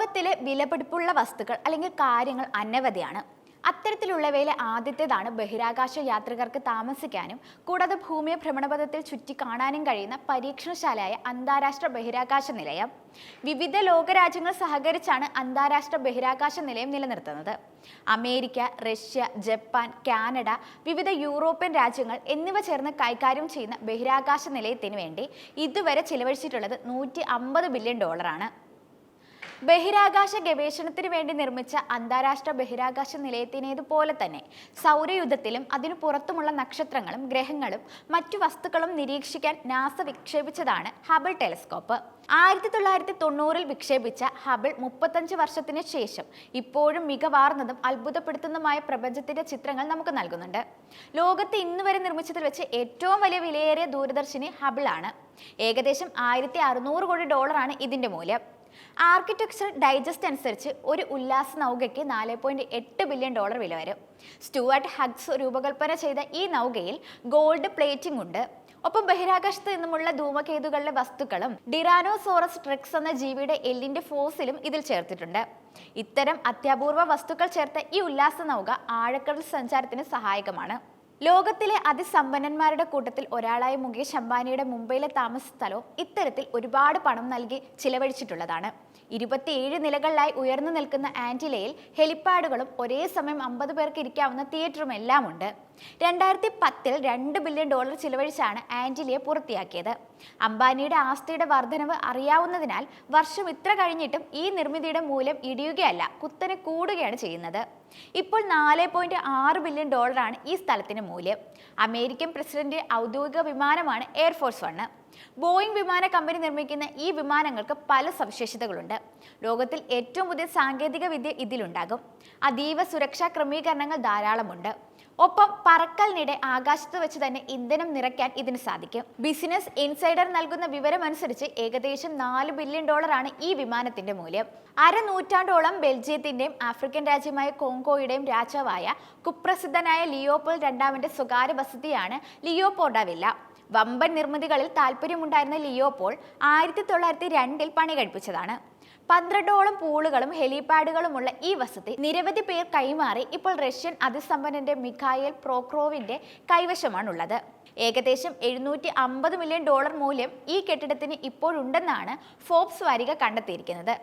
ലോകത്തിലെ വിലപിടിപ്പുള്ള വസ്തുക്കൾ അല്ലെങ്കിൽ കാര്യങ്ങൾ അനവധിയാണ്. അത്തരത്തിലുള്ളവയിലെ ആദ്യത്തേതാണ് ബഹിരാകാശ യാത്രികർക്ക് താമസിക്കാനും കൂടാതെ ഭൂമിയെ ഭ്രമണപഥത്തിൽ ചുറ്റി കാണാനും കഴിയുന്ന പരീക്ഷണശാലയായ അന്താരാഷ്ട്ര ബഹിരാകാശ നിലയം. വിവിധ ലോകരാജ്യങ്ങൾ സഹകരിച്ചാണ് അന്താരാഷ്ട്ര ബഹിരാകാശ നിലയം നിലനിർത്തുന്നത്. അമേരിക്ക, റഷ്യ, ജപ്പാൻ, കാനഡ, വിവിധ യൂറോപ്യൻ രാജ്യങ്ങൾ എന്നിവ ചേർന്ന് കൈകാര്യം ചെയ്യുന്ന ബഹിരാകാശ നിലയത്തിന് വേണ്ടി ഇതുവരെ ചിലവഴിച്ചിട്ടുള്ളത് $150 ബില്യൺ. ബഹിരാകാശ ഗവേഷണത്തിന് വേണ്ടി നിർമ്മിച്ച അന്താരാഷ്ട്ര ബഹിരാകാശ നിലയത്തിനേതുപോലെ തന്നെ സൗരയൂഥത്തിലും അതിനു പുറത്തുമുള്ള നക്ഷത്രങ്ങളും ഗ്രഹങ്ങളും മറ്റു വസ്തുക്കളും നിരീക്ഷിക്കാൻ നാസ വിക്ഷേപിച്ചതാണ് ഹബിൾ ടെലിസ്കോപ്പ്. 1990 വിക്ഷേപിച്ച ഹബിൾ 35 വർഷത്തിന് ശേഷം ഇപ്പോഴും മികവാർന്നതും അത്ഭുതപ്പെടുത്തുന്നതുമായ പ്രപഞ്ചത്തിന്റെ ചിത്രങ്ങൾ നമുക്ക് നൽകുന്നുണ്ട്. ലോകത്ത് ഇന്നുവരെ നിർമ്മിച്ചതിൽ വെച്ച് ഏറ്റവും വലിയ വിലയേറിയ ദൂരദർശിനി ഹബിൾ ആണ്. ഏകദേശം $1600 കോടി ഇതിന്റെ മൂല്യം. ആർക്കിടെക്ചർ ഡൈജസ്റ്റ് അനുസരിച്ച് ഒരു ഉല്ലാസ നൗകയ്ക്ക് $4.8 ബില്യൺ വില വരും. സ്റ്റുവർട്ട് ഹഗ്സ് രൂപകൽപ്പന ചെയ്ത ഈ നൗകയിൽ ഗോൾഡ് പ്ലേറ്റിംഗ് ഉണ്ട്. ഒപ്പം ബഹിരാകാശത്ത് നിന്നുമുള്ള ധൂമകേതുക്കളിലെ വസ്തുക്കളും ഡിറാനോസോറസ് ട്രെക്സ് എന്ന ജീവിയുടെ എല്ലിന്റെ ഫോസിലും ഇതിൽ ചേർത്തിട്ടുണ്ട്. ഇത്തരം അത്യപൂർവ വസ്തുക്കൾ ചേർത്ത ഈ ഉല്ലാസ നൗക ആഴക്കടൽ സഞ്ചാരത്തിന് സഹായകമാണ്. ലോകത്തിലെ അതിസമ്പന്നന്മാരുടെ കൂട്ടത്തിൽ ഒരാളായ മുകേഷ് അംബാനിയുടെ മുംബൈയിലെ താമസ സ്ഥലവും ഇത്തരത്തിൽ ഒരുപാട് പണം നൽകി ചിലവഴിച്ചിട്ടുള്ളതാണ്. 27 നിലകളിലായി ഉയർന്നു നിൽക്കുന്ന ആന്റിലയിൽ ഹെലിപ്പാഡുകളും ഒരേ സമയം 50 പേർക്ക് ഇരിക്കാവുന്ന തിയേറ്ററും എല്ലാം ഉണ്ട്. 2010 $2 ബില്യൺ ചിലവഴിച്ചാണ് ആന്റിലിയെ പൂർത്തിയാക്കിയത്. അംബാനിയുടെ ആസ്തിയുടെ വർധനവ് അറിയാവുന്നതിനാൽ വർഷം ഇത്ര കഴിഞ്ഞിട്ടും ഈ നിർമ്മിതിയുടെ മൂല്യം ഇടിയുകയല്ല, കുത്തനെ കൂടുകയാണ് ചെയ്യുന്നത്. ഇപ്പോൾ $4.6 ബില്യൺ ഈ സ്ഥലത്തിന്റെ മൂല്യം. അമേരിക്കൻ പ്രസിഡന്റ് ഔദ്യോഗിക വിമാനമാണ് എയർഫോഴ്സ് 1. ബോയിങ് വിമാന കമ്പനി നിർമ്മിക്കുന്ന ഈ വിമാനങ്ങൾക്ക് പല സവിശേഷതകളുണ്ട്. ലോകത്തിൽ ഏറ്റവും പുതിയ സാങ്കേതിക വിദ്യ ഇതിലുണ്ടാകും. അതീവ സുരക്ഷാ ക്രമീകരണങ്ങൾ ധാരാളമുണ്ട്. ഒപ്പം പറക്കലിനിടെ ആകാശത്ത് വെച്ച് തന്നെ ഇന്ധനം നിറയ്ക്കാൻ ഇതിന് സാധിക്കും. ബിസിനസ് ഇൻസൈഡർ നൽകുന്ന വിവരം അനുസരിച്ച് ഏകദേശം $4 ബില്യൺ ഈ വിമാനത്തിന്റെ മൂല്യം. അരനൂറ്റാണ്ടോളം ബെൽജിയത്തിന്റെയും ആഫ്രിക്കൻ രാജ്യമായ കോങ്കോയുടെയും രാജാവായ കുപ്രസിദ്ധനായ ലിയോപോൾഡ് II സ്വകാര്യ വസതിയാണ് ലിയോപോൾഡ് വില്ല. വമ്പൻ നിർമ്മിതികളിൽ താല്പര്യമുണ്ടായിരുന്ന ലിയോപോൾ 1902 പണി കഴിപ്പിച്ചതാണ്. 12ഓളം പൂളുകളും ഹെലിപാഡുകളുമുള്ള ഈ വസതി നിരവധി പേർ കൈമാറി ഇപ്പോൾ റഷ്യൻ അതിസമ്പന്നന്റെ മിഖായേൽ പ്രോക്രോവിന്റെ കൈവശമാണുള്ളത്. ഏകദേശം $750 മില്യൺ മൂല്യം ഈ കെട്ടിടത്തിന് ഇപ്പോഴുണ്ടെന്നാണ് ഫോബ്സ് വാരിക കണ്ടെത്തിയിരിക്കുന്നത്.